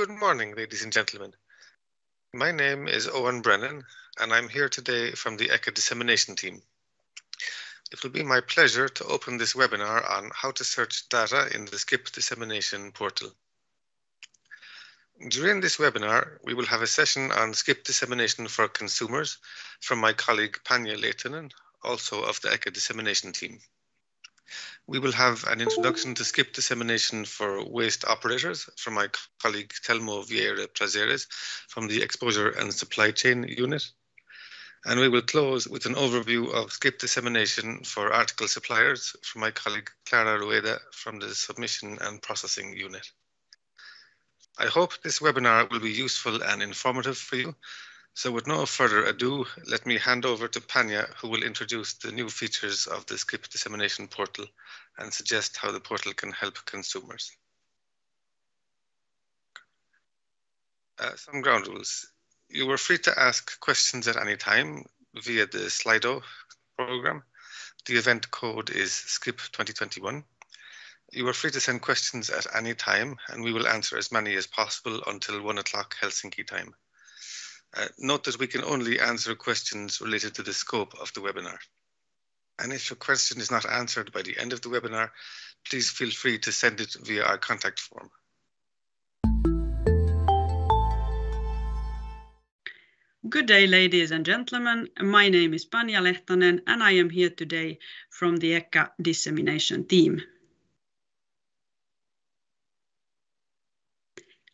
Good morning, ladies and gentlemen. My name is Owen Brennan, and I'm here today from the ECHA dissemination team. It will be my pleasure to open this webinar on how to search data in the SCIP dissemination portal. During this webinar, we will have a session on SCIP dissemination for consumers from my colleague Panja Lehtinen, also of the ECHA dissemination team. We will have an introduction to SCIP dissemination for waste operators from my colleague Telmo Vieira Prazeres from the Exposure and Supply Chain Unit. And we will close with an overview of SCIP dissemination for article suppliers from my colleague Clara Rueda from the Submission and Processing Unit. I hope this webinar will be useful and informative for you. So with no further ado, let me hand over to Panja, who will introduce the new features of the SCIP dissemination portal and suggest how the portal can help consumers. Some ground rules. You are free to ask questions at any time via the Slido program. The event code is SCIP 2021. You are free to send questions at any time, and we will answer as many as possible until 1 o'clock Helsinki time. Note that we can only answer questions related to the scope of the webinar. And if your question is not answered by the end of the webinar, please feel free to send it via our contact form. Good day, ladies and gentlemen. My name is Panja Lehtinen, and I am here today from the ECHA dissemination team.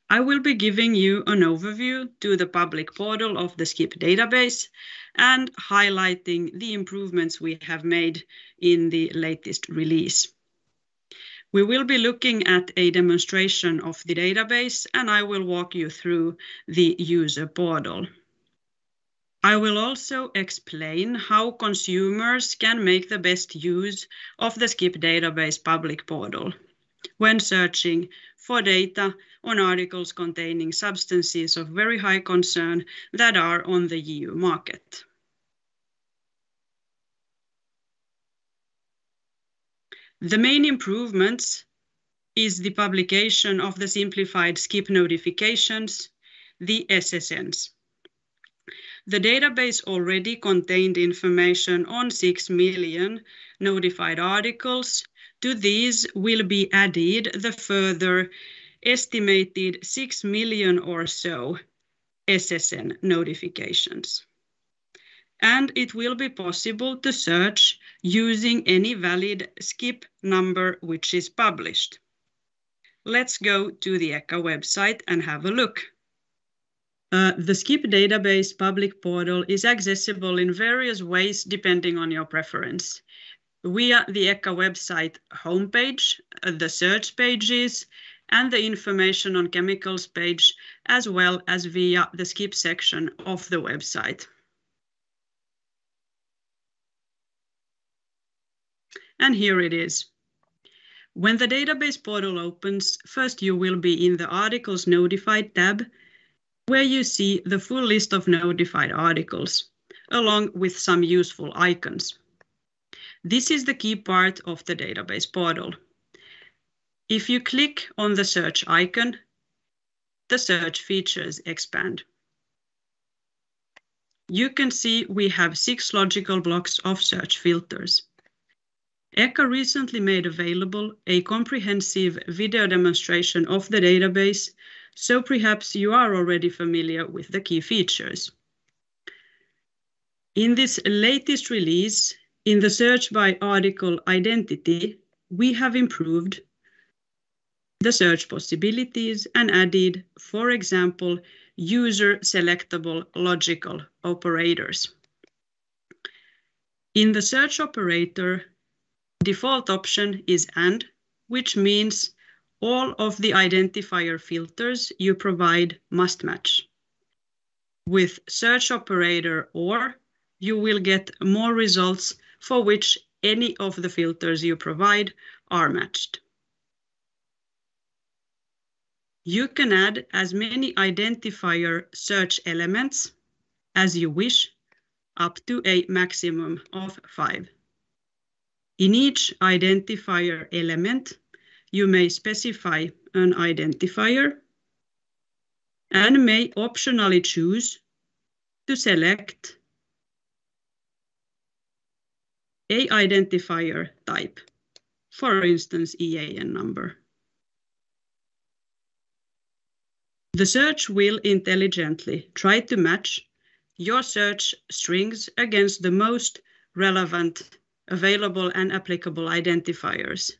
I will be giving you an overview to the public portal of the SCIP database and highlighting the improvements we have made in the latest release. We will be looking at a demonstration of the database, and I will walk you through the user portal. I will also explain how consumers can make the best use of the SCIP database public portal when searching for data on articles containing substances of very high concern that are on the EU market. The main improvements is the publication of the simplified SCIP notifications, the SSNs. The database already contained information on 6 million notified articles. To these will be added the further estimated 6 million or so SSN notifications. And it will be possible to search using any valid SCIP number which is published. Let's go to the ECHA website and have a look. The SCIP database public portal is accessible in various ways depending on your preference. Via the ECHA website homepage, the search pages, and the information on chemicals page, as well as via the SCIP section of the website. And here it is. When the database portal opens, first you will be in the Articles Notified tab, where you see the full list of notified articles, along with some useful icons. This is the key part of the database portal. If you click on the search icon, the search features expand. You can see we have 6 logical blocks of search filters. ECHA recently made available a comprehensive video demonstration of the database, so perhaps you are already familiar with the key features. In this latest release, in the search by article identity, we have improved the search possibilities and added, for example, user-selectable logical operators. In the search operator, default option is AND, which means all of the identifier filters you provide must match. With search operator OR, you will get more results for which any of the filters you provide are matched. You can add as many identifier search elements as you wish, up to a maximum of 5. In each identifier element, you may specify an identifier, and may optionally choose to select a identifier type, for instance, EAN number. The search will intelligently try to match your search strings against the most relevant available and applicable identifiers,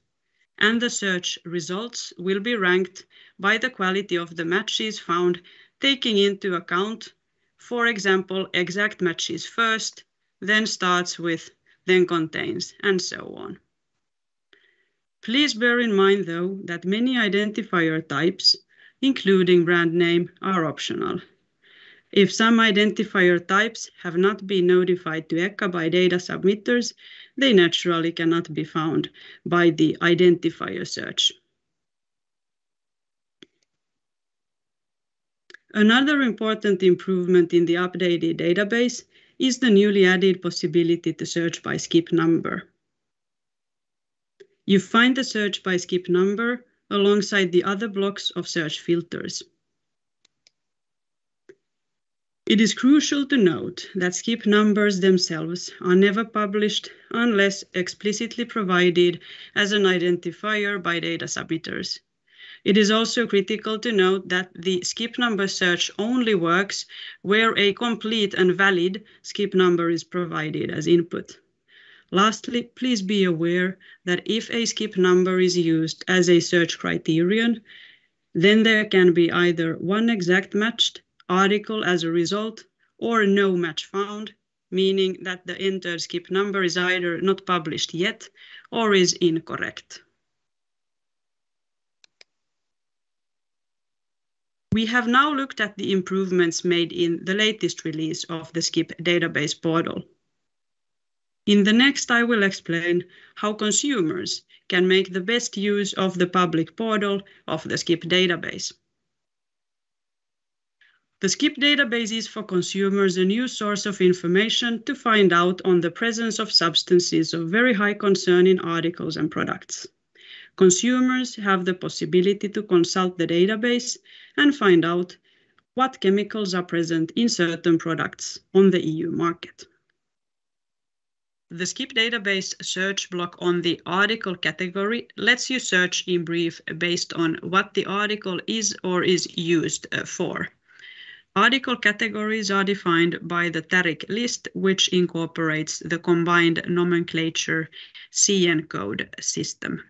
and the search results will be ranked by the quality of the matches found, taking into account, for example, exact matches first, then starts with, then contains, and so on. Please bear in mind, though, that many identifier types, including brand name, are optional. If some identifier types have not been notified to ECHA by data submitters, they naturally cannot be found by the identifier search. Another important improvement in the updated database is the newly added possibility to search by SCIP number. You find the search by SCIP number alongside the other blocks of search filters. It is crucial to note that SCIP numbers themselves are never published unless explicitly provided as an identifier by data submitters. It is also critical to note that the SCIP number search only works where a complete and valid SCIP number is provided as input. Lastly, please be aware that if a SCIP number is used as a search criterion, then there can be either one exact matched article as a result, or no match found, meaning that the entered SCIP number is either not published yet or is incorrect. We have now looked at the improvements made in the latest release of the SCIP database portal. In the next, I will explain how consumers can make the best use of the public portal of the SCIP database. The SCIP database is for consumers a new source of information to find out on the presence of substances of very high concern in articles and products. Consumers have the possibility to consult the database and find out what chemicals are present in certain products on the EU market. The SCIP database search block on the article category lets you search in brief based on what the article is or is used for. Article categories are defined by the tariff list, which incorporates the combined nomenclature CN code system.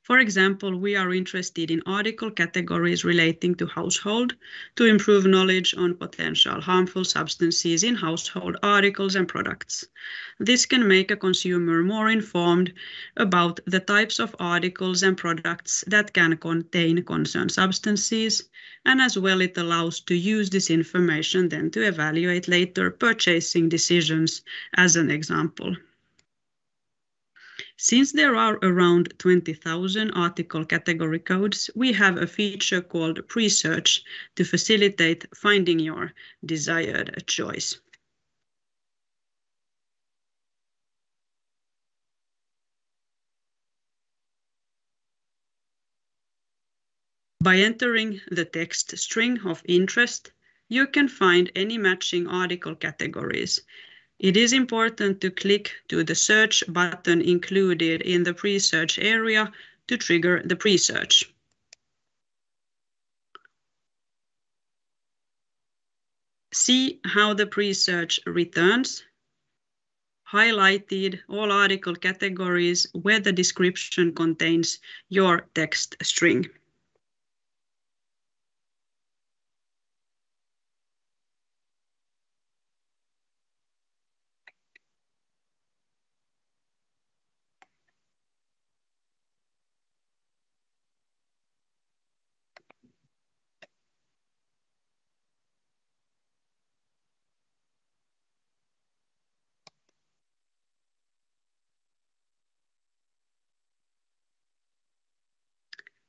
For example, we are interested in article categories relating to household to improve knowledge on potential harmful substances in household articles and products. This can make a consumer more informed about the types of articles and products that can contain concerned substances, and as well it allows to use this information then to evaluate later purchasing decisions as an example. Since there are around 20,000 article category codes, we have a feature called pre-search to facilitate finding your desired choice. By entering the text string of interest, you can find any matching article categories. It is important to click to the search button included in the pre-search area to trigger the pre-search. See how the pre-search returns highlighted all article categories where the description contains your text string.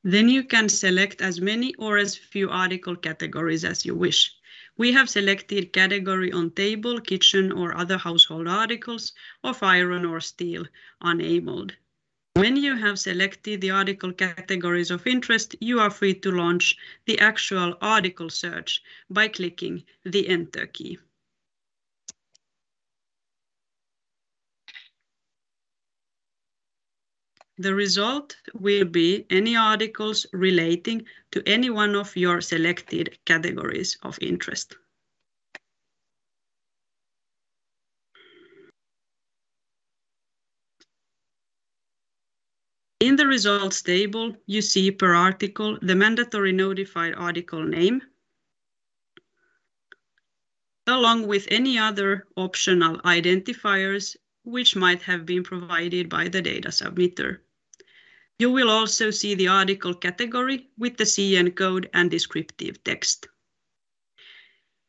Then you can select as many or as few article categories as you wish. We have selected category on table, kitchen or other household articles of iron or steel, unenabled. When you have selected the article categories of interest, you are free to launch the actual article search by clicking the Enter key. The result will be any articles relating to any one of your selected categories of interest. In the results table, you see per article the mandatory notified article name, along with any other optional identifiers which might have been provided by the data submitter. You will also see the article category with the CN code and descriptive text.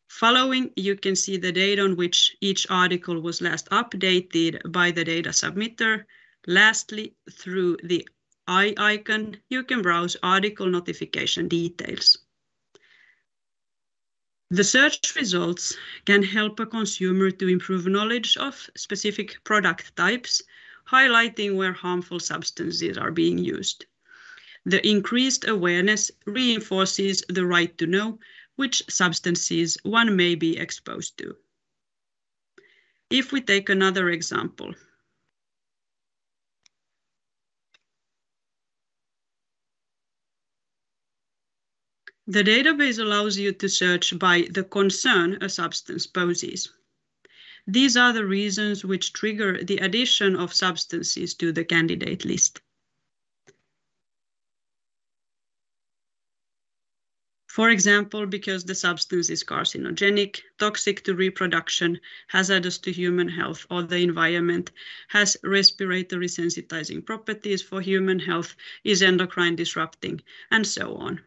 Following, you can see the date on which each article was last updated by the data submitter. Lastly, through the eye icon, you can browse article notification details. The search results can help a consumer to improve knowledge of specific product types, highlighting where harmful substances are being used. The increased awareness reinforces the right to know which substances one may be exposed to. If we take another example, the database allows you to search by the concern a substance poses. These are the reasons which trigger the addition of substances to the candidate list. For example, because the substance is carcinogenic, toxic to reproduction, hazardous to human health or the environment, has respiratory sensitizing properties for human health, is endocrine disrupting, and so on.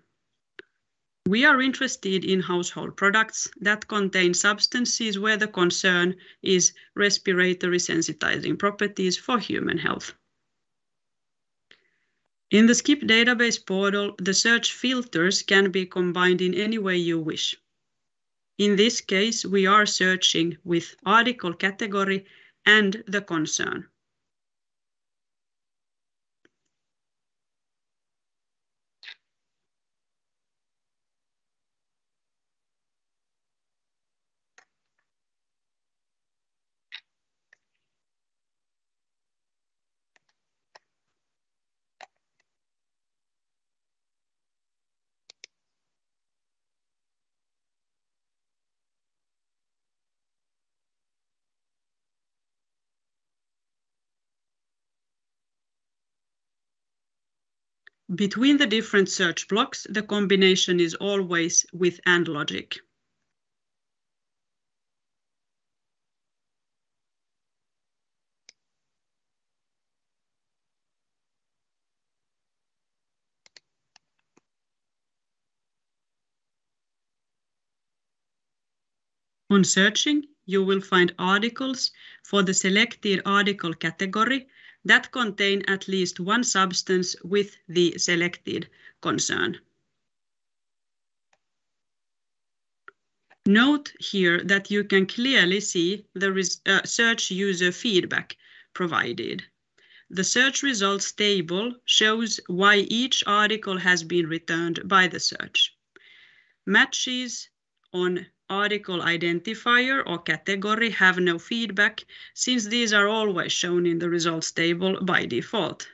We are interested in household products that contain substances where the concern is respiratory sensitizing properties for human health. In the SCIP database portal, the search filters can be combined in any way you wish. In this case, we are searching with article category and the concern. Between the different search blocks, the combination is always with AND logic. On searching, you will find articles for the selected article category that contain at least one substance with the selected concern. Note here that you can clearly see the search user feedback provided. The search results table shows why each article has been returned by the search. Matches on article identifier or category have no feedback, since these are always shown in the results table by default.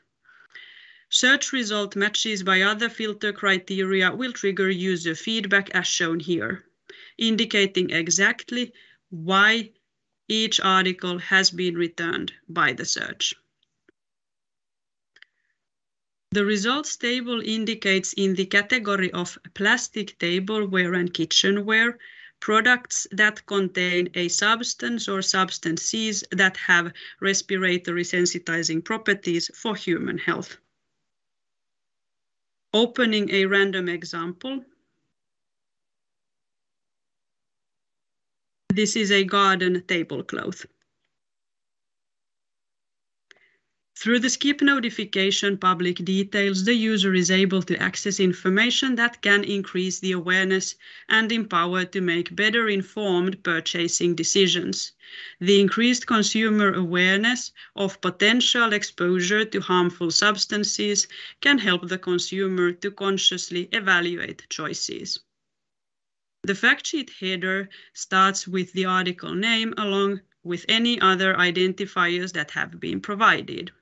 Search result matches by other filter criteria will trigger user feedback as shown here, indicating exactly why each article has been returned by the search. The results table indicates in the category of plastic tableware and kitchenware products that contain a substance or substances that have respiratory sensitizing properties for human health. Opening a random example. This is a garden tablecloth. Through the SCIP notification public details, the user is able to access information that can increase the awareness and empower to make better informed purchasing decisions. The increased consumer awareness of potential exposure to harmful substances can help the consumer to consciously evaluate choices. The fact sheet header starts with the article name along with any other identifiers that have been provided.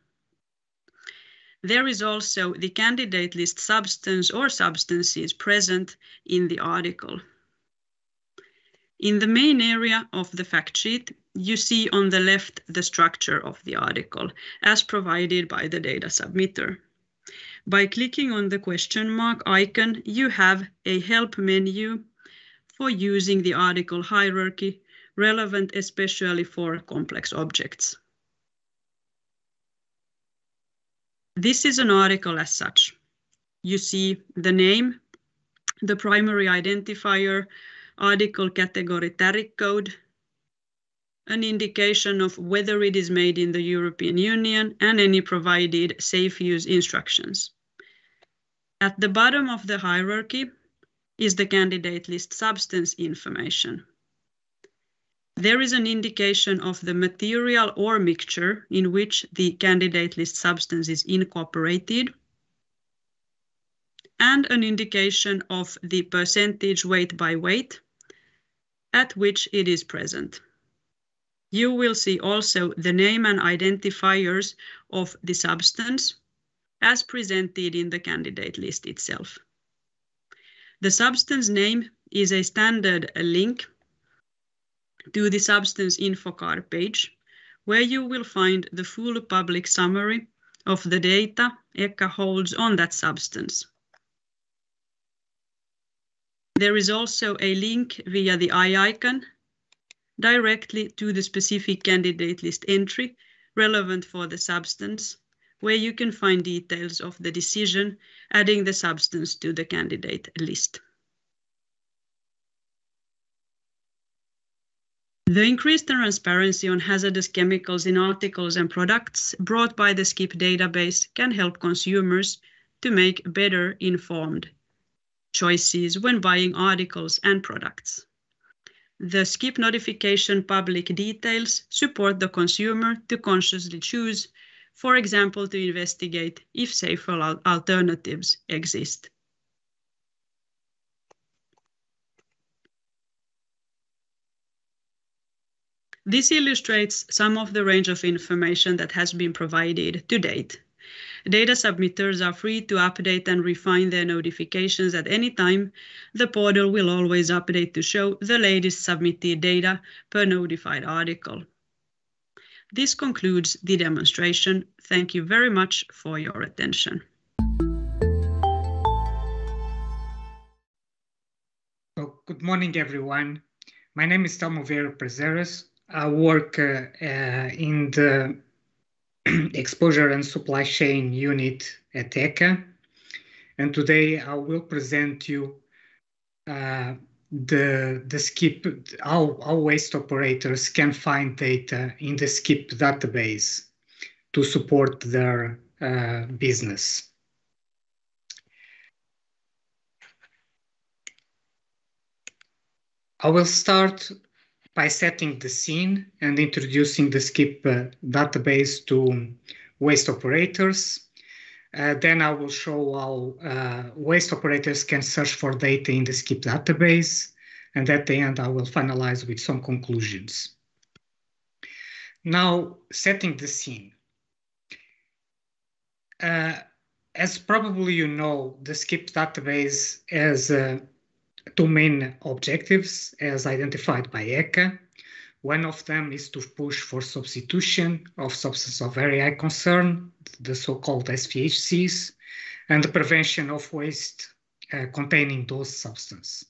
There is also the candidate list substance or substances present in the article. In the main area of the fact sheet, you see on the left the structure of the article as provided by the data submitter. By clicking on the question mark icon, you have a help menu for using the article hierarchy, relevant especially for complex objects. This is an article as such. You see the name, the primary identifier, article category tariff code, an indication of whether it is made in the European Union, and any provided safe use instructions. At the bottom of the hierarchy is the candidate list substance information. There is an indication of the material or mixture in which the candidate list substance is incorporated, and an indication of the percentage weight by weight at which it is present. You will see also the name and identifiers of the substance as presented in the candidate list itself. The substance name is a standard link to the substance info card page, where you will find the full public summary of the data ECHA holds on that substance. There is also a link via the eye icon directly to the specific candidate list entry relevant for the substance, where you can find details of the decision adding the substance to the candidate list. The increased transparency on hazardous chemicals in articles and products brought by the SCIP database can help consumers to make better informed choices when buying articles and products. The SCIP notification public details support the consumer to consciously choose, for example, to investigate if safer alternatives exist. This illustrates some of the range of information that has been provided to date. Data submitters are free to update and refine their notifications at any time. The portal will always update to show the latest submitted data per notified article. This concludes the demonstration. Thank you very much for your attention. So, good morning, everyone. My name is Tomo Vieira Prazeres. I work in the Exposure and Supply Chain Unit at ECHA, and today I will present you the SCIP, how waste operators can find data in the SCIP database to support their business. I will start by setting the scene and introducing the SCIP database to waste operators. Then I will show how waste operators can search for data in the SCIP database. And at the end, I will finalize with some conclusions. Now, setting the scene. As probably you know, the SCIP database has two main objectives as identified by ECHA. One of them is to push for substitution of substances of very high concern, the so-called SVHCs, and the prevention of waste containing those substances.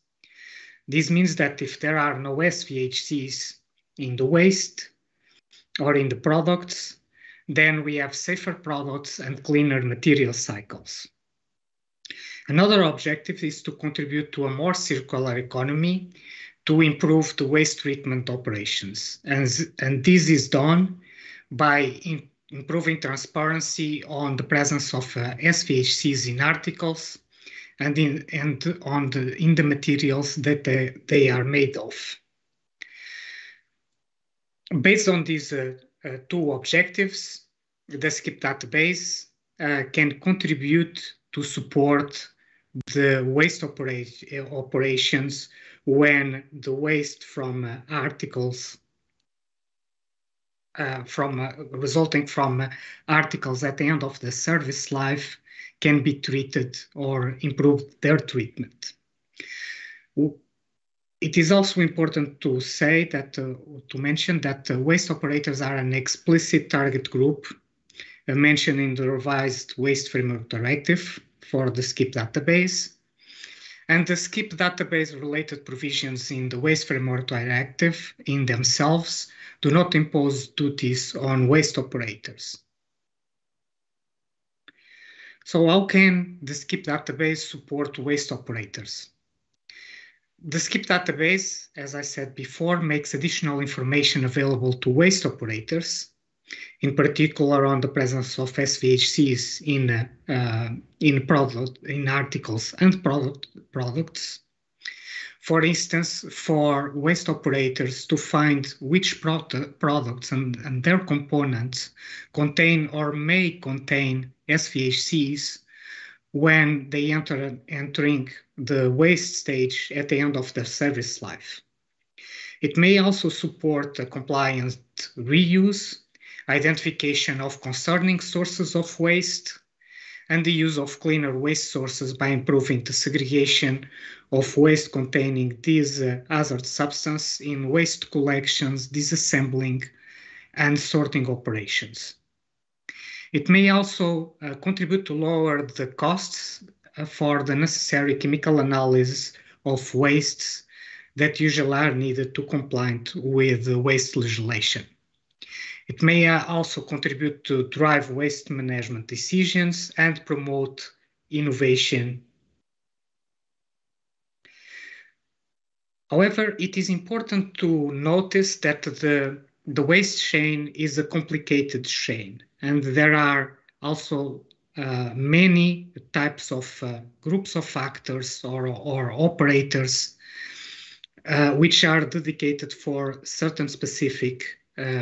This means that if there are no SVHCs in the waste or in the products, then we have safer products and cleaner material cycles. Another objective is to contribute to a more circular economy to improve the waste treatment operations. And this is done by improving transparency on the presence of SVHCs in articles and in the materials that they are made of. Based on these two objectives, the SCIP database can contribute to support the waste operations when the waste from articles resulting from articles at the end of the service life can be treated or improve their treatment. It is also important to say that, to mention that waste operators are an explicit target group mentioned in the revised Waste Framework Directive for the SCIP database. And the SCIP database related provisions in the Waste Framework Directive in themselves do not impose duties on waste operators. So how can the SCIP database support waste operators? The SCIP database, as I said before, makes additional information available to waste operators, in particular on the presence of SVHCs in articles and products. For instance, for waste operators to find which products and their components contain or may contain SVHCs when they entering the waste stage at the end of their service life. It may also support compliant reuse, identification of concerning sources of waste, and the use of cleaner waste sources by improving the segregation of waste containing these hazard substances in waste collections, disassembling, and sorting operations. It may also contribute to lower the costs for the necessary chemical analysis of wastes that usually are needed to comply with the waste legislation. It may also contribute to drive waste management decisions and promote innovation. However, it is important to notice that the waste chain is a complicated chain, and there are also many types of groups of factors or operators which are dedicated for certain specific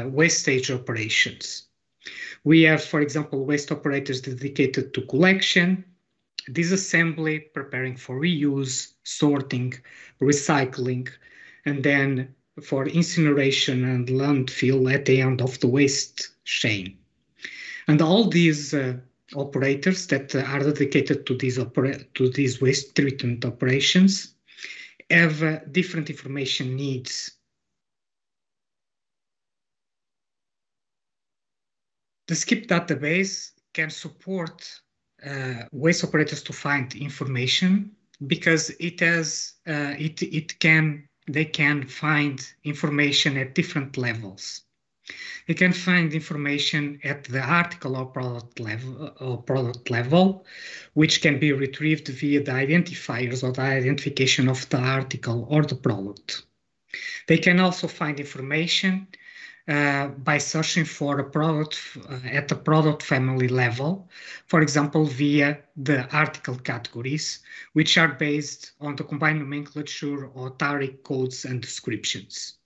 waste stage operations. We have, for example, waste operators dedicated to collection, disassembly, preparing for reuse, sorting, recycling, and then for incineration and landfill at the end of the waste chain. And all these operators that are dedicated to these waste treatment operations have different information needs. The SCIP database can support waste operators to find information because they can find information at different levels. They can find information at the article or product level, which can be retrieved via the identifiers or the identification of the article or the product. They can also find information by searching for a product at the product family level, for example, via the article categories, which are based on the combined nomenclature or tariff codes and descriptions.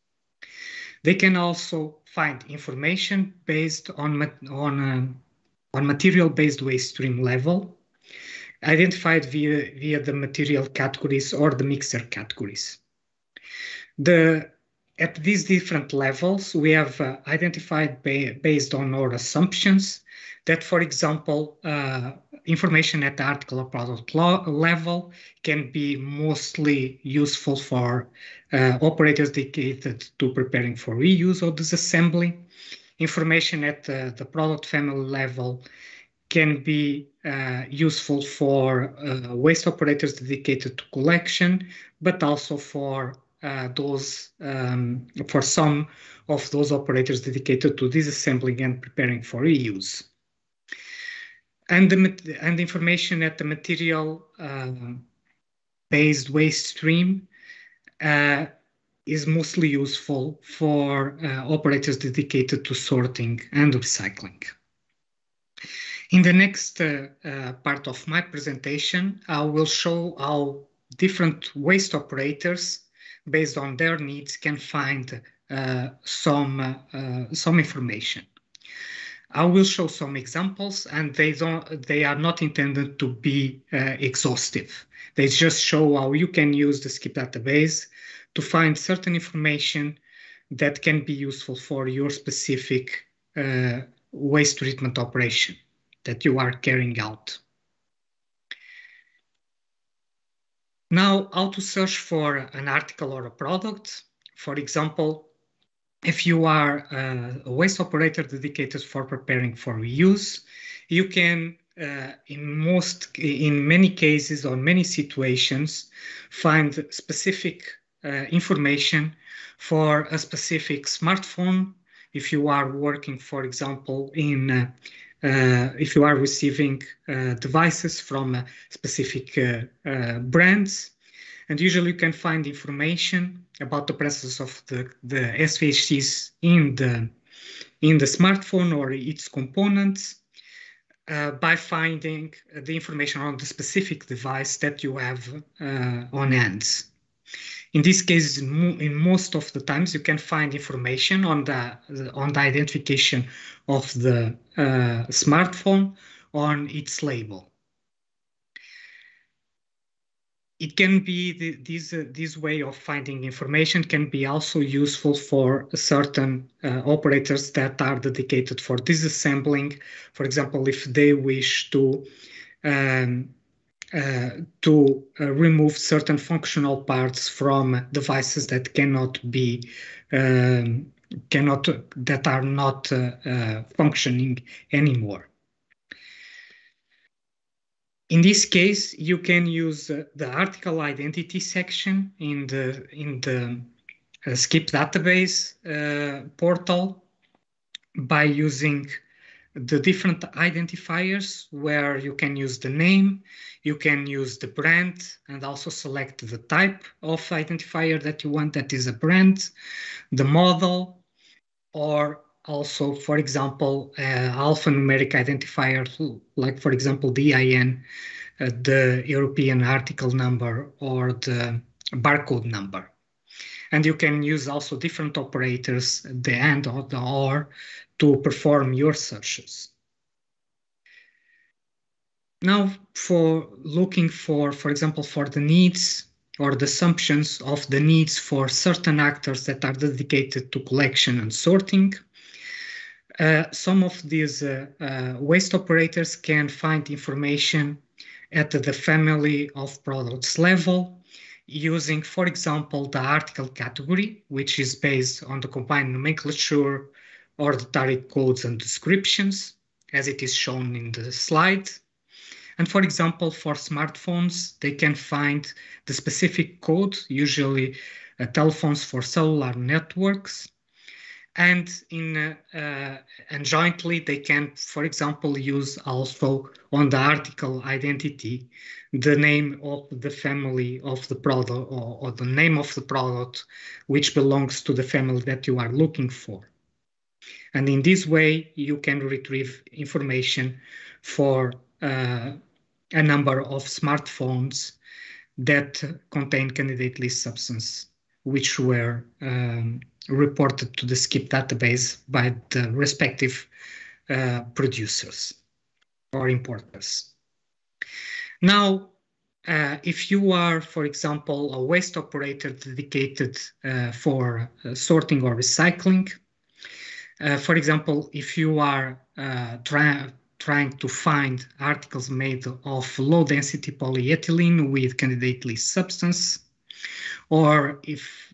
They can also find information based on material-based waste stream level, identified via the material categories or the mixer categories. At these different levels, we have identified based on our assumptions that, for example, information at the article or product level can be mostly useful for operators dedicated to preparing for reuse or disassembly. Information at the product family level can be useful for waste operators dedicated to collection, but also for some of those operators dedicated to disassembling and preparing for reuse. And information at the material based waste stream is mostly useful for operators dedicated to sorting and recycling. In the next part of my presentation, I will show how different waste operators, based on their needs, can find some information. I will show some examples, and they are not intended to be exhaustive. They just show how you can use the SCIP database to find certain information that can be useful for your specific waste treatment operation that you are carrying out. Now, how to search for an article or a product. For example, if you are a waste operator dedicated for preparing for reuse, you can, in many cases or many situations, find specific information for a specific smartphone. If you are working, for example, if you are receiving devices from specific brands, and usually you can find information about the presence of the SVHCs in the smartphone or its components by finding the information on the specific device that you have on hand. In this case, in most of the times, you can find information on the identification of the smartphone on its label. It can be this way of finding information can be also useful for certain operators that are dedicated for disassembling. For example, if they wish to remove certain functional parts from devices that that are not functioning anymore. In this case, you can use the article identity section in the SCIP database portal by using the different identifiers, where you can use the name, you can use the brand, and also select the type of identifier that you want, that is a brand, the model, or also, for example, alphanumeric identifier, like, for example, DIN, the European article number, or the barcode number. And you can use also different operators, the AND or the OR, to perform your searches. Now, for looking for example, for the needs or the assumptions of the needs for certain actors that are dedicated to collection and sorting, some of these waste operators can find information at the family of products level, using, for example, the article category, which is based on the combined nomenclature or the tariff codes and descriptions, as it is shown in the slide. And for example, for smartphones, they can find the specific code, usually telephones for cellular networks. And jointly, they can, for example, use also on the article identity the name of the family of the product, or the name of the product which belongs to the family that you are looking for. And in this way, you can retrieve information for a number of smartphones that contain candidate list substance, which were reported to the SCIP database by the respective producers or importers. Now, if you are, for example, a waste operator dedicated for sorting or recycling, for example, if you are trying to find articles made of low-density polyethylene with candidate list substance, or if,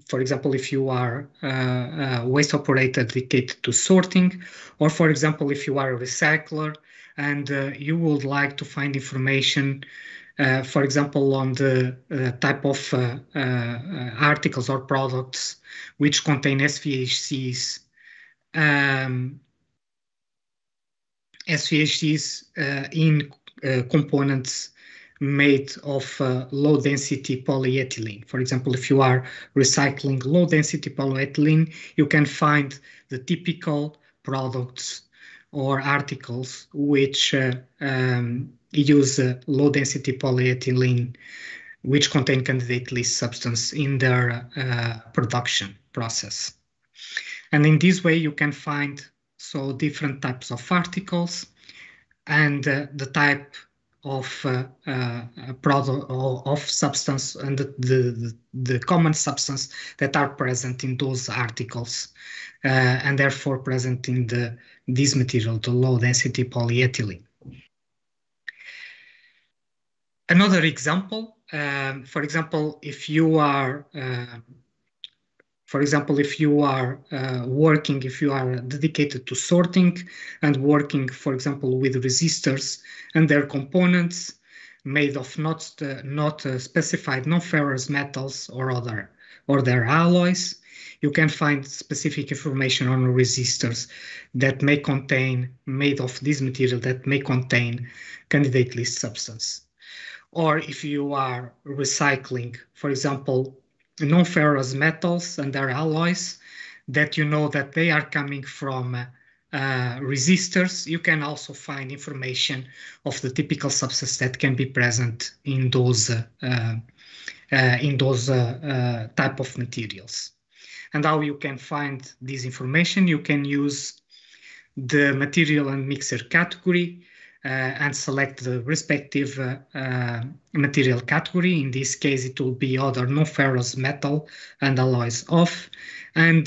for example, if you are a waste operator dedicated to sorting, or for example, if you are a recycler and you would like to find information, for example, on the type of articles or products which contain SVHCs, in components made of low-density polyethylene. For example, if you are recycling low-density polyethylene, you can find the typical products or articles which use low-density polyethylene, which contain candidate list substance in their production process. And in this way, you can find different types of articles and the type of product of substance and the common substance that are present in those articles and therefore present in this material, the low-density polyethylene. Another example, for example, if you are dedicated to sorting and working, for example, with resistors and their components made of not specified non-ferrous metals or their alloys, you can find specific information on resistors that may contain, made of this material, that may contain candidate list substance. Or if you are recycling, for example, non-ferrous metals and their alloys that you know that they are coming from resistors, you can also find information of the typical substance that can be present in those type of materials. And how you can find this information, you can use the material and mixer category and select the respective material category. In this case, it will be other non-ferrous metal and alloys off. And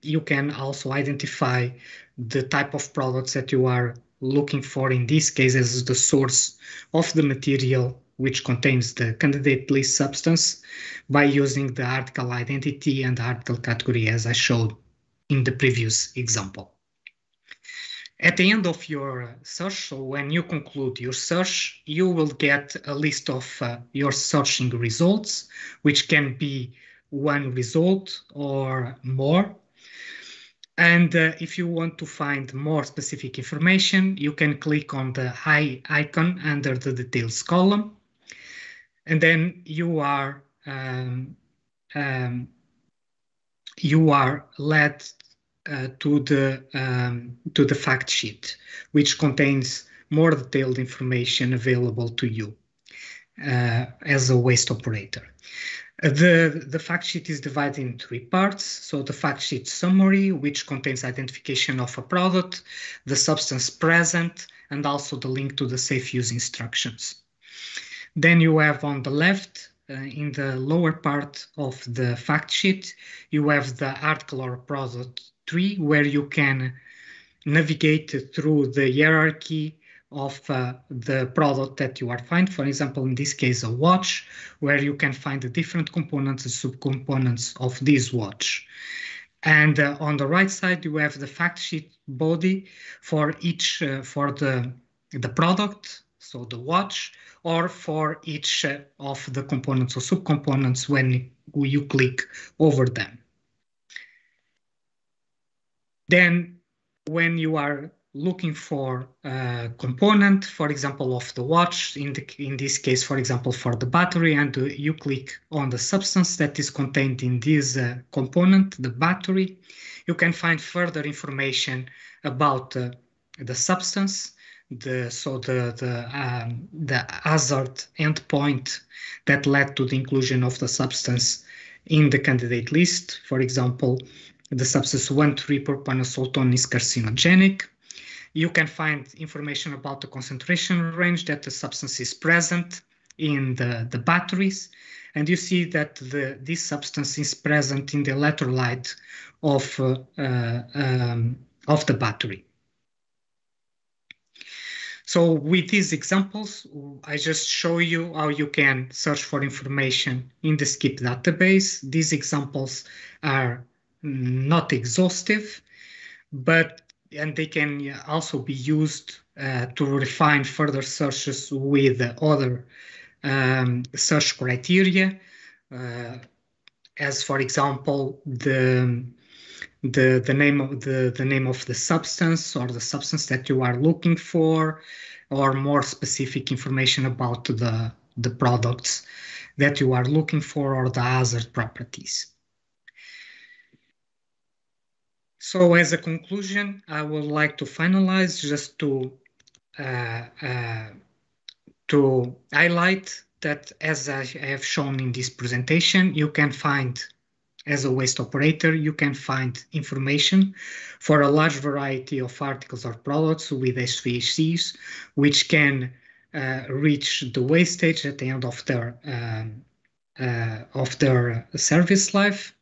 you can also identify the type of products that you are looking for, in this case as the source of the material which contains the candidate list substance, by using the article identity and the article category as I showed in the previous example. At the end of your search, so when you conclude your search, you will get a list of your searching results, which can be one result or more. And if you want to find more specific information, you can click on the eye icon under the details column. And then you are led to the fact sheet, which contains more detailed information available to you as a waste operator. The fact sheet is divided in 3 parts. So the fact sheet summary, which contains identification of a product, the substance present, and also the link to the safe use instructions. Then you have on the left, in the lower part of the fact sheet, you have the article or product tree, where you can navigate through the hierarchy of the product that you are finding. For example, in this case, a watch, where you can find the different components and subcomponents of this watch. And on the right side, you have the fact sheet body for each, for the product, so the watch, or for each of the components or subcomponents when you click over them. Then when you are looking for a component, for example, of the watch, in this case, for example, for the battery, and you click on the substance that is contained in this component, the battery, you can find further information about the substance, the hazard endpoint that led to the inclusion of the substance in the candidate list. For example, the substance 1,3-propanosyltone is carcinogenic. You can find information about the concentration range that the substance is present in the batteries. And you see that this substance is present in the electrolyte of the battery. So with these examples, I just show you how you can search for information in the SCIP database. These examples are not exhaustive, and they can also be used to refine further searches with other search criteria, as for example the name of the substance, or the substance that you are looking for, or more specific information about the products that you are looking for, or the hazard properties. So as a conclusion, I would like to finalize just to highlight that, as I have shown in this presentation, you can find, as a waste operator, you can find information for a large variety of articles or products with SVHCs, which can reach the waste stage at the end of their service life.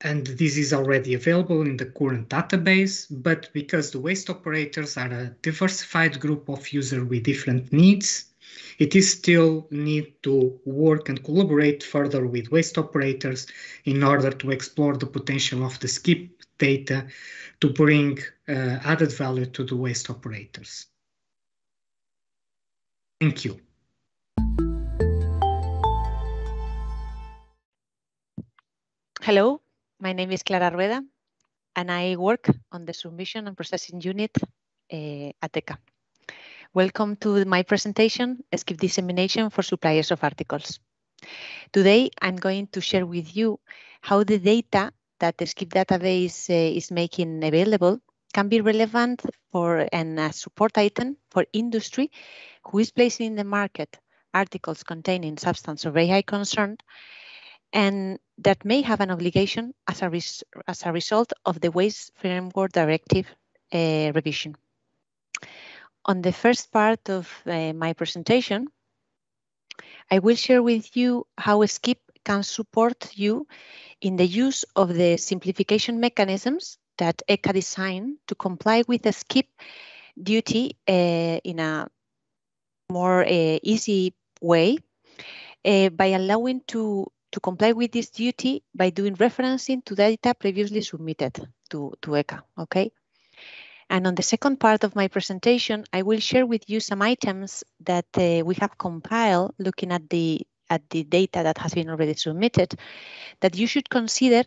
And this is already available in the current database, but because the waste operators are a diversified group of users with different needs, it is still need to work and collaborate further with waste operators in order to explore the potential of the SCIP data to bring added value to the waste operators. Thank you. Hello, my name is Clara Rueda, and I work on the submission and processing unit at ECA. Welcome to my presentation, SCIP dissemination for suppliers of articles. Today, I'm going to share with you how the data that the SCIP database is making available can be relevant for and a support item for industry who is placing in the market articles containing substance of very high concern and that may have an obligation as a result of the Waste Framework Directive revision. On the first part of my presentation, I will share with you how SCIP can support you in the use of the simplification mechanisms that ECA designed to comply with the SCIP duty in a more easy way by allowing to comply with this duty by doing referencing to data previously submitted to ECA, okay? And on the second part of my presentation, I will share with you some items that we have compiled looking at the data that has been already submitted that you should consider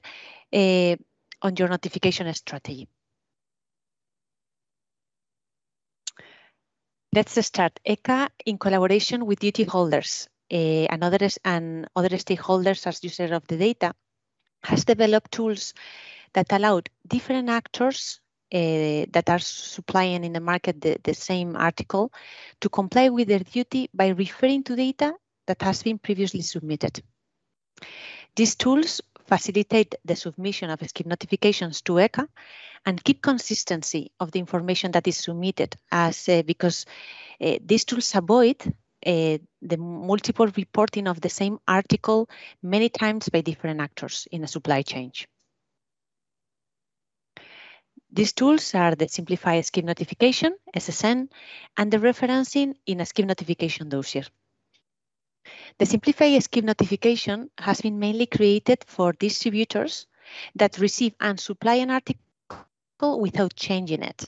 on your notification strategy. Let's start. ECA, in collaboration with duty holders and other stakeholders as users of the data, has developed tools that allowed different actors that are supplying in the market the same article to comply with their duty by referring to data that has been previously submitted. These tools facilitate the submission of SCIP notifications to ECA and keep consistency of the information that is submitted because these tools avoid the multiple reporting of the same article many times by different actors in a supply chain. These tools are the Simplified SCIP Notification, SSN, and the referencing in a SCIP notification dossier. The Simplified SCIP Notification has been mainly created for distributors that receive and supply an article without changing it.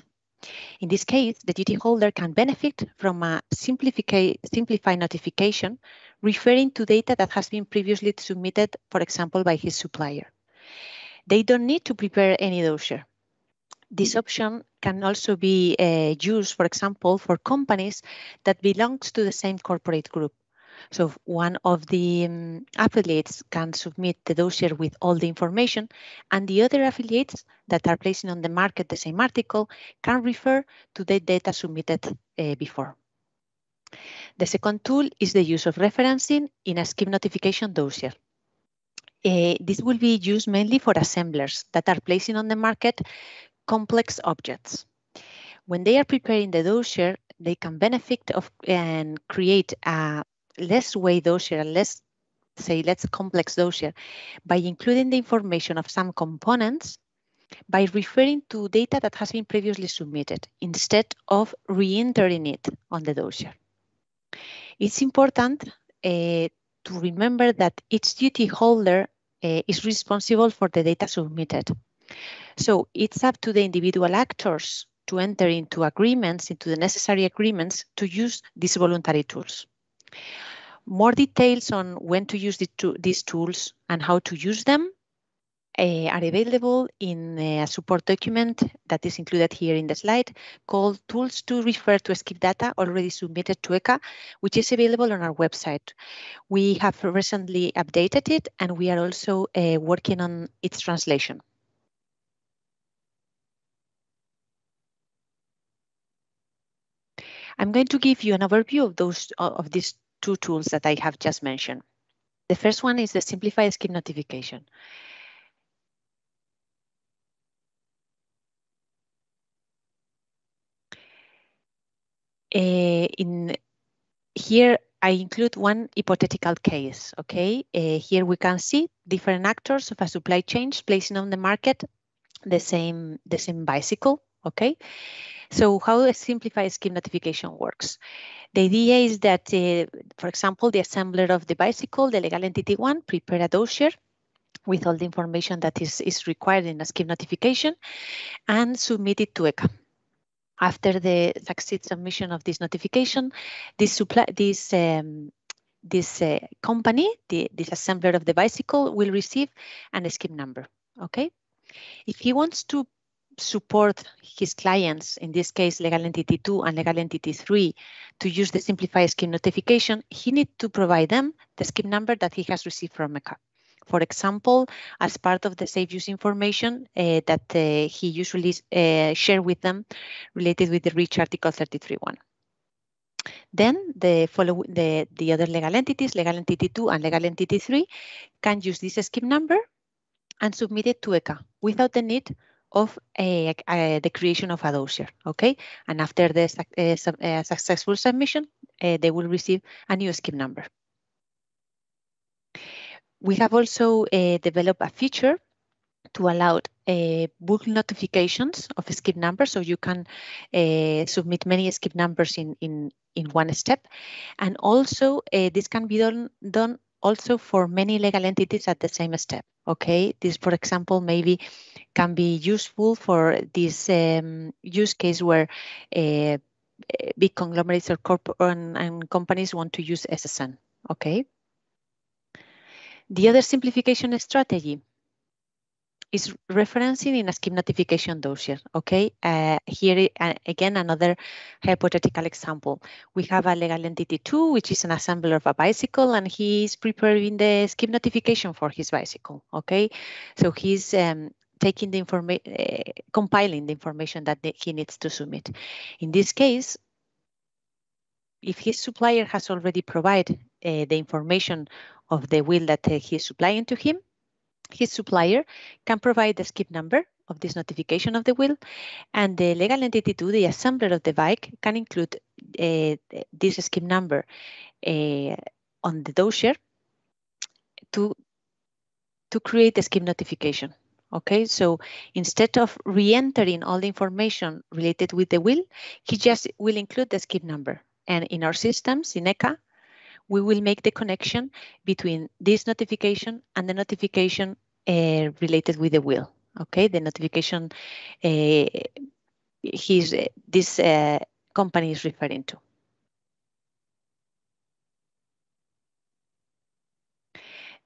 In this case, the duty holder can benefit from a simplified notification referring to data that has been previously submitted, for example, by his supplier. They don't need to prepare any dossier. This option can also be used, for example, for companies that belongs to the same corporate group. So one of the affiliates can submit the dossier with all the information, and the other affiliates that are placing on the market the same article can refer to the data submitted before. The second tool is the use of referencing in a SCIP notification dossier. This will be used mainly for assemblers that are placing on the market complex objects. When they are preparing the dossier, they can benefit of and create a less weight dossier, a less complex dossier by including the information of some components by referring to data that has been previously submitted instead of re-entering it on the dossier. It's important to remember that each duty holder is responsible for the data submitted. So it's up to the individual actors to enter into the necessary agreements to use these voluntary tools. More details on when to use these tools and how to use them are available in a support document that is included here in the slide called Tools to Refer to SCIP Data Already Submitted to ECA, which is available on our website. We have recently updated it and we are also working on its translation. I'm going to give you an overview of these two tools that I have just mentioned. The first one is the simplified skip notification. Here I include one hypothetical case. Okay, here we can see different actors of a supply chain placing on the market the same bicycle. Okay, so how a simplified skip notification works? The idea is that, for example, the assembler of the bicycle, the legal entity one, prepare a dossier with all the information that is required in a skip notification and submit it to ECA. After the successful submission of this notification, this company, this assembler of the bicycle, will receive an skip number. Okay, if he wants to support his clients, in this case legal entity 2 and legal entity 3, to use the simplified skip notification, he needs to provide them the skip number that he has received from ECA. For example, as part of the safe use information that he usually share with them related with the REACH Article 33.1. Then the other legal entities, legal entity 2 and legal entity 3, can use this skip number and submit it to ECA without the need of the creation of a dossier. Okay, and after the successful submission, they will receive a new skip number. We have also developed a feature to allow bulk notifications of a skip number, so you can submit many skip numbers in one step, and also this can be done also for many legal entities at the same step. Okay, this, for example, maybe can be useful for this use case where big conglomerates or and companies want to use SSN. Okay. The other simplification strategy is referencing in a skip notification dossier. Okay, here again another hypothetical example. We have a legal entity 2, which is an assembler of a bicycle, and he is preparing the skip notification for his bicycle. Okay, so he's taking the information, compiling the information that he needs to submit. In this case, if his supplier has already provided the information of the will that he is supplying to him, his supplier can provide the skip number of this notification of the will, and the legal entity 2, the assembler of the bike, can include this skip number on the dossier to create the skip notification. Okay, so instead of re-entering all the information related with the will, he just will include the skip number. And in our systems, in ECA, we will make the connection between this notification and the notification related with the will. Okay, the notification this company is referring to.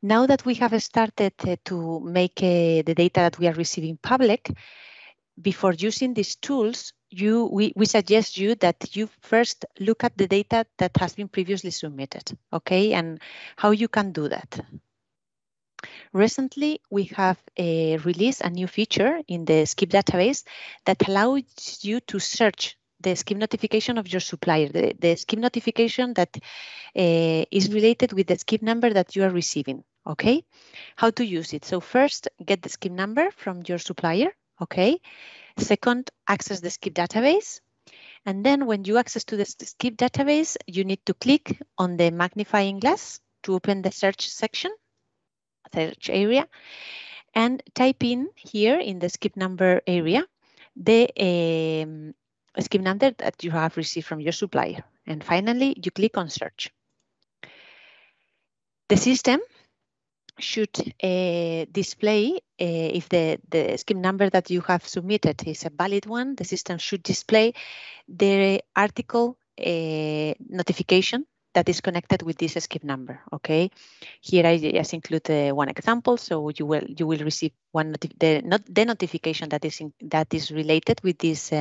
Now that we have started to make the data that we are receiving public, before using these tools, we suggest you that you first look at the data that has been previously submitted, okay, and how you can do that. Recently, we have released a new feature in the SCIP database that allows you to search the SCIP notification of your supplier, the SCIP notification that is related with the SCIP number that you are receiving, okay? How to use it? So first, get the SCIP number from your supplier, okay? Second, access the SCIP database. And then when you access to the SCIP database, you need to click on the magnifying glass to open the search section, search area, and type in here in the SCIP number area the SCIP number that you have received from your supplier. And finally, you click on search. The system should display, if the SCIP number that you have submitted is a valid one, the system should display the article notification that is connected with this SCIP number. Okay, here I just include one example. So you will receive the notification that is related with this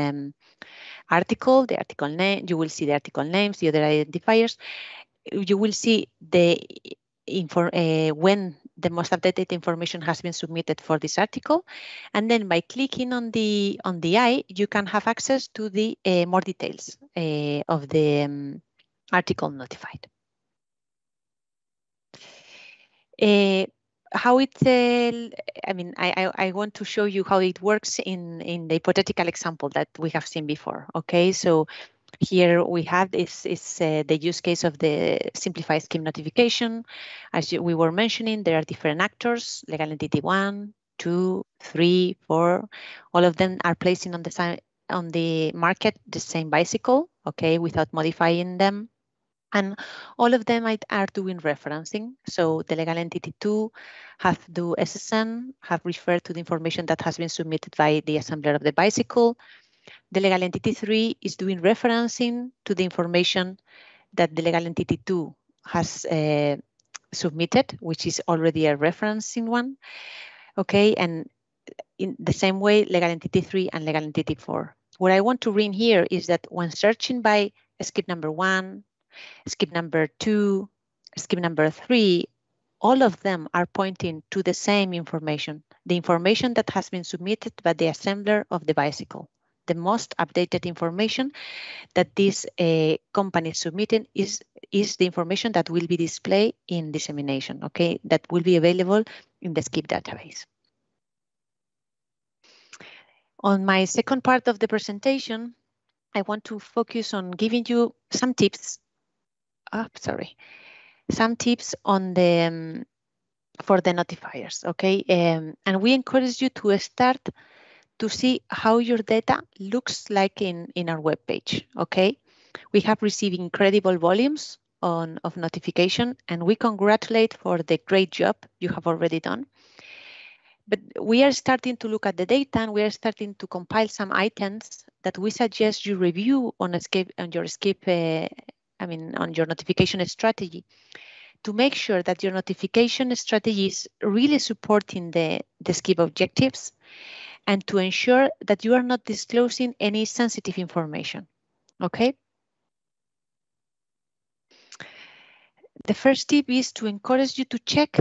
article. The article name. You will see the article names, the other identifiers. You will see the when the most updated information has been submitted for this article. And then by clicking on the eye, you can have access to the more details of the article notified. How it, I mean, I want to show you how it works in the hypothetical example that we have seen before. Okay, so here we have this is the use case of the simplified scheme notification. As we were mentioning, there are different actors: legal entity 1, 2, 3, 4. All of them are placing on the market the same bicycle, okay, without modifying them. And all of them are doing referencing. So the legal entity 2 have do SSN, have referred to the information that has been submitted by the assembler of the bicycle. The legal entity 3 is doing referencing to the information that the legal entity 2 has submitted, which is already a referencing one. Okay, and in the same way, legal entity 3 and legal entity 4. What I want to bring here is that when searching by SCIP number 1, SCIP number 2, SCIP number 3, all of them are pointing to the same information, the information that has been submitted by the assembler of the bicycle. The most updated information that this company is submitting is the information that will be displayed in dissemination, okay, that will be available in the SCIP database. On my second part of the presentation, I want to focus on giving you some tips. Some tips on the for the notifiers, okay? And we encourage you to start to see how your data looks like in our webpage, okay? We have received incredible volumes of notification, and we congratulate for the great job you have already done. But we are starting to look at the data, and we are starting to compile some items that we suggest you review on your SCIP, on your notification strategy, to make sure that your notification strategy is really supporting the SCIP objectives, and to ensure that you are not disclosing any sensitive information, okay? The first tip is to encourage you to check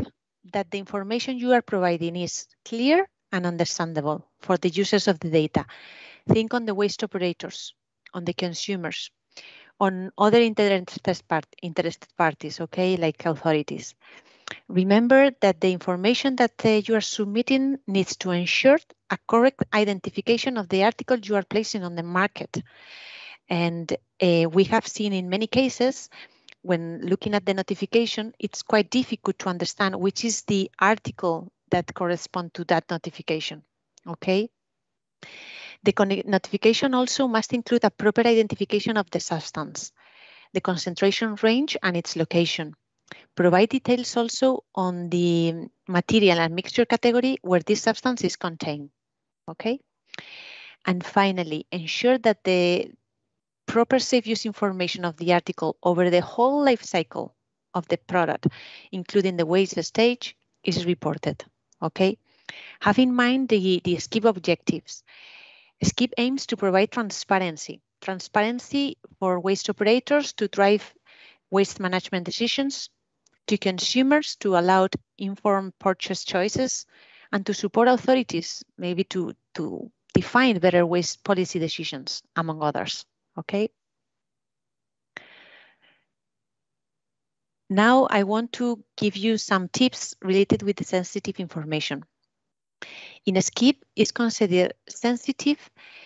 that the information you are providing is clear and understandable for the users of the data. Think on the waste operators, on the consumers, on other interested parties, okay, like authorities. Remember that the information that you are submitting needs to ensure a correct identification of the article you are placing on the market. And we have seen in many cases, when looking at the notification, it's quite difficult to understand which is the article that corresponds to that notification, okay? The notification also must include a proper identification of the substance, the concentration range and its location. Provide details also on the material and mixture category where this substance is contained, okay? And finally, ensure that the proper safe use information of the article over the whole life cycle of the product, including the waste stage, is reported, okay? Have in mind the SCIP objectives. SCIP aims to provide transparency for waste operators to drive waste management decisions, to consumers to allow informed purchase choices, and to support authorities maybe to define better waste policy decisions, among others, okay? Now I want to give you some tips related with the sensitive information. In a SCIP is considered sensitive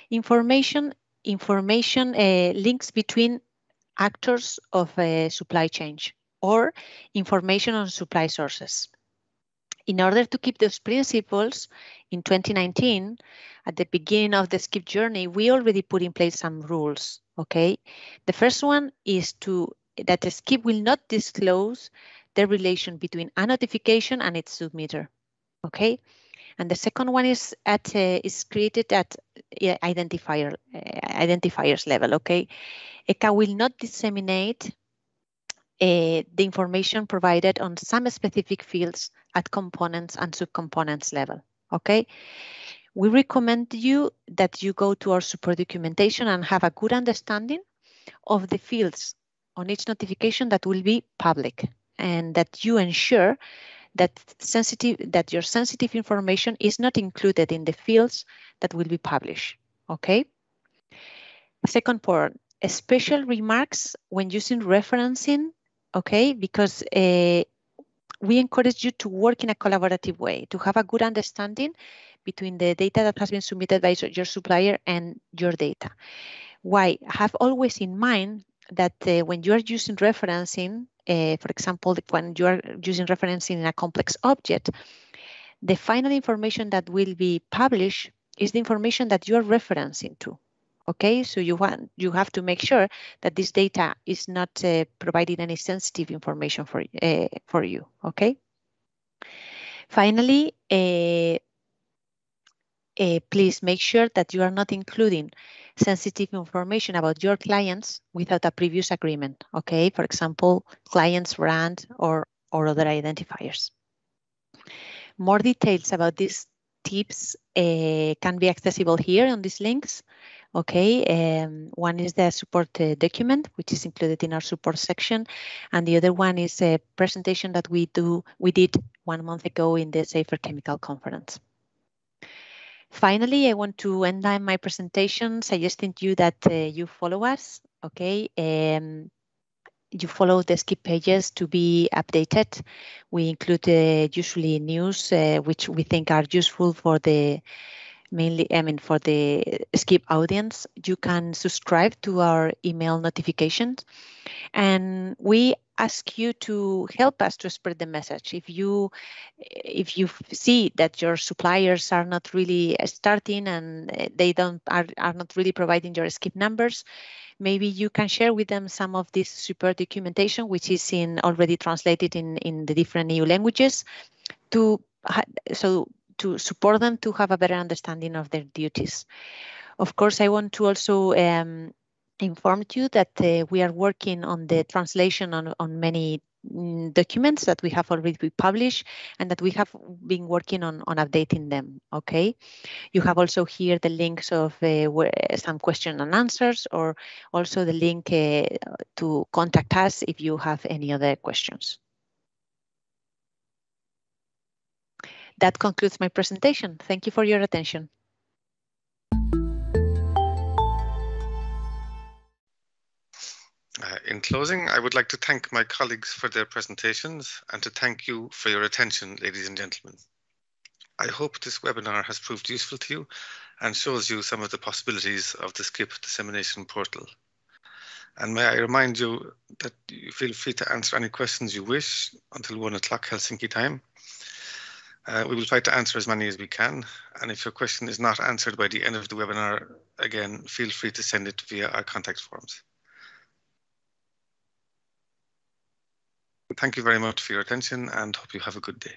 information links between actors of a supply chain or information on supply sources. In order to keep those principles, in 2019, at the beginning of the SCIP journey, we already put in place some rules, okay? The first one is that the SCIP will not disclose the relation between a notification and its submitter, okay? And the second one is created at identifiers level, okay? ECHA will not disseminate the information provided on some specific fields at components and subcomponents level, okay? We recommend you that you go to our support documentation and have a good understanding of the fields on each notification that will be public, and that you ensure that your sensitive information is not included in the fields that will be published. Okay. Second point, special remarks when using referencing. Okay, because we encourage you to work in a collaborative way, to have a good understanding between the data that has been submitted by your supplier and your data. Why? Have always in mind that when you are using referencing, for example, when you are using referencing in a complex object, the final information that will be published is the information that you are referencing to. Okay, so you have to make sure that this data is not providing any sensitive information for you. Okay. Finally, please make sure that you are not including sensitive information about your clients without a previous agreement. Okay, for example, client's brand or other identifiers. More details about these tips can be accessible here on these links. Okay, one is the support document, which is included in our support section, and the other one is a presentation that we did 1 month ago in the Safer Chemical Conference. Finally, I want to end my presentation suggesting to you that you follow us. Okay, you follow the SCIP pages to be updated. We include usually news which we think are useful for the for the SCIP audience. You can subscribe to our email notifications, and we ask you to help us to spread the message. If you see that your suppliers are not really starting and they are not really providing your SCIP numbers, maybe you can share with them some of this support documentation, which is already translated in the different EU languages, to support them to have a better understanding of their duties. Of course, I want to also inform you that we are working on the translation on many documents that we have already published and that we have been working on updating them. Okay, you have also here the links of some question and answers, or also the link to contact us if you have any other questions. That concludes my presentation. Thank you for your attention. In closing, I would like to thank my colleagues for their presentations and to thank you for your attention, ladies and gentlemen. I hope this webinar has proved useful to you and shows you some of the possibilities of the SCIP dissemination portal. And may I remind you that you feel free to answer any questions you wish until 1 o'clock Helsinki time. We will try to answer as many as we can. And if your question is not answered by the end of the webinar, again, feel free to send it via our contact forms. Thank you very much for your attention and hope you have a good day.